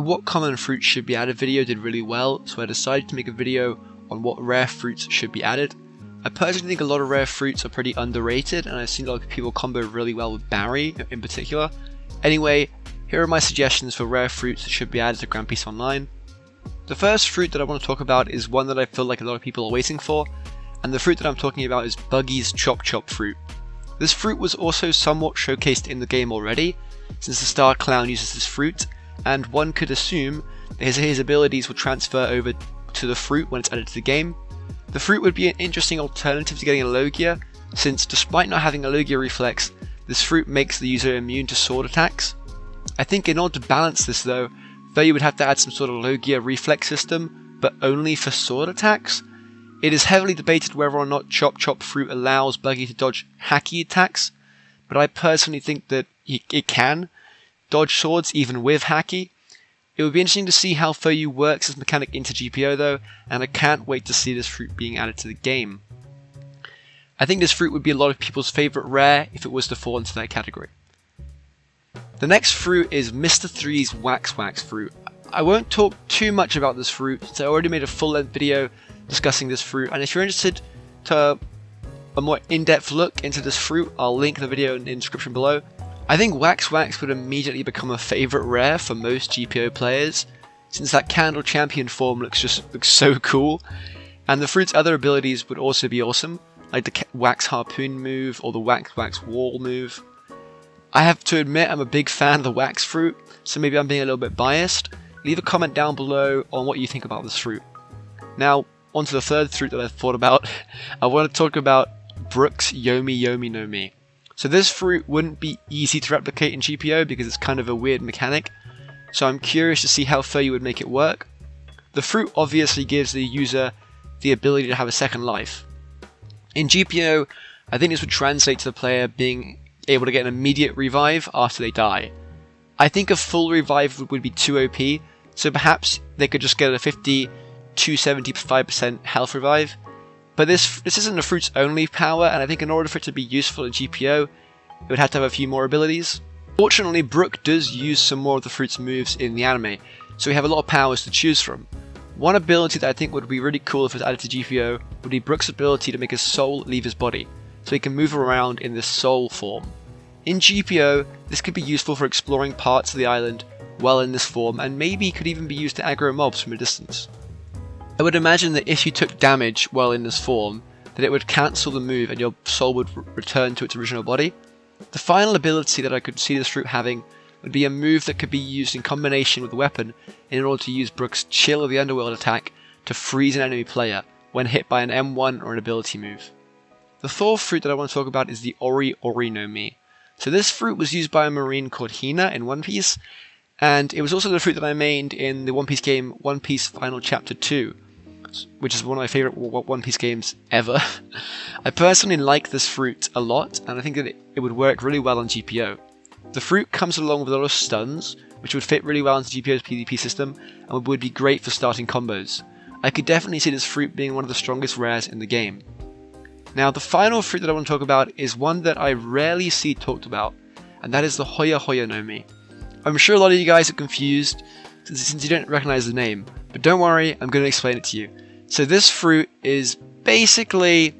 What common fruits should be added video did really well, so I decided to make a video on what rare fruits should be added. I personally think a lot of rare fruits are pretty underrated, and I've seen a lot of people combo really well with Barry in particular. Anyway, here are my suggestions for rare fruits that should be added to Grand Peace Online. The first fruit that I want to talk about is one that I feel like a lot of people are waiting for, and the fruit that I'm talking about is Buggy's Chop Chop fruit. This fruit was also somewhat showcased in the game already, since the Star Clown uses this fruit, and one could assume that his abilities will transfer over to the fruit when it's added to the game. The fruit would be an interesting alternative to getting a Logia, since despite not having a Logia reflex, this fruit makes the user immune to sword attacks. I think in order to balance this though, you would have to add some sort of Logia reflex system, but only for sword attacks. It is heavily debated whether or not Chop Chop fruit allows Buggy to dodge Hacky attacks, but I personally think that it can dodge swords even with Hacky. It would be interesting to see how Fou Yu works as mechanic into GPO though, and I can't wait to see this fruit being added to the game. I think this fruit would be a lot of people's favourite rare if it was to fall into that category. The next fruit is Mr. 3's Wax Wax fruit. I won't talk too much about this fruit since I already made a full-length video discussing this fruit, and if you're interested to a more in-depth look into this fruit, I'll link the video in the description below. I think Wax Wax would immediately become a favourite rare for most GPO players, since that Candle Champion form looks so cool, and the fruit's other abilities would also be awesome, like the Wax Harpoon move or the Wax Wax Wall move. I have to admit I'm a big fan of the Wax fruit, so maybe I'm being a little bit biased. Leave a comment down below on what you think about this fruit. Now, onto the third fruit that I've thought about. I want to talk about Brook's Yomi Yomi no Mi. So this fruit wouldn't be easy to replicate in GPO because it's kind of a weird mechanic, so I'm curious to see how Fou Yu would make it work. The fruit obviously gives the user the ability to have a second life. In GPO, I think this would translate to the player being able to get an immediate revive after they die. I think a full revive would be too OP, so perhaps they could just get a 50 to 75% health revive. But this isn't the fruit's only power, and I think in order for it to be useful in GPO, it would have to have a few more abilities. Fortunately, Brook does use some more of the fruit's moves in the anime, so we have a lot of powers to choose from. One ability that I think would be really cool if it was added to GPO would be Brook's ability to make his soul leave his body, so he can move around in this soul form. In GPO, this could be useful for exploring parts of the island while in this form, and maybe could even be used to aggro mobs from a distance. I would imagine that if you took damage while in this form, that it would cancel the move and your soul would return to its original body. The final ability that I could see this fruit having would be a move that could be used in combination with a weapon in order to use Brook's Chill of the Underworld attack to freeze an enemy player when hit by an M1 or an ability move. The fourth fruit that I want to talk about is the Ori Ori no Mi. So this fruit was used by a marine called Hina in One Piece, and it was also the fruit that I mained in the One Piece game One Piece Final Chapter 2, which is one of my favourite One Piece games ever. I personally like this fruit a lot, and I think that it would work really well on GPO. The fruit comes along with a lot of stuns, which would fit really well into GPO's PvP system, and would be great for starting combos. I could definitely see this fruit being one of the strongest rares in the game. Now, the final fruit that I want to talk about is one that I rarely see talked about, and that is the Hoya Hoya no Mi. I'm sure a lot of you guys are confused since you don't recognize the name, but don't worry, I'm going to explain it to you. So this fruit is basically,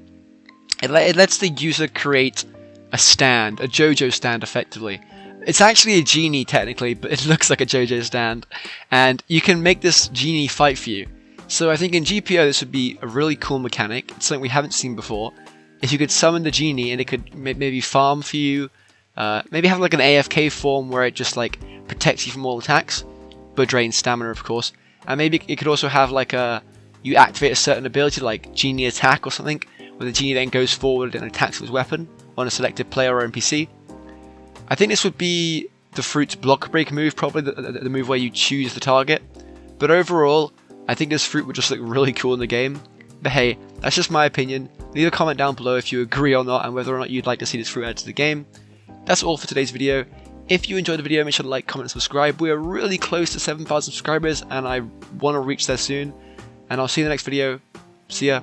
it lets the user create a stand, a JoJo stand effectively. It's actually a genie technically, but it looks like a JoJo stand, and you can make this genie fight for you. So I think in GPO this would be a really cool mechanic. It's something we haven't seen before. If you could summon the genie and it could maybe farm for you, maybe have like an AFK form where it just like protects you from all attacks, but drains stamina of course. And maybe it could also have like you activate a certain ability like Genie Attack or something, where the genie then goes forward and attacks with his weapon on a selected player or NPC. I think this would be the fruit's block break move, probably the move where you choose the target. But overall, I think this fruit would just look really cool in the game. But hey, that's just my opinion. Leave a comment down below if you agree or not, and whether or not you'd like to see this fruit added to the game. That's all for today's video. If you enjoyed the video, make sure to like, comment, and subscribe. We are really close to 7,000 subscribers, and I want to reach there soon. And I'll see you in the next video. See ya.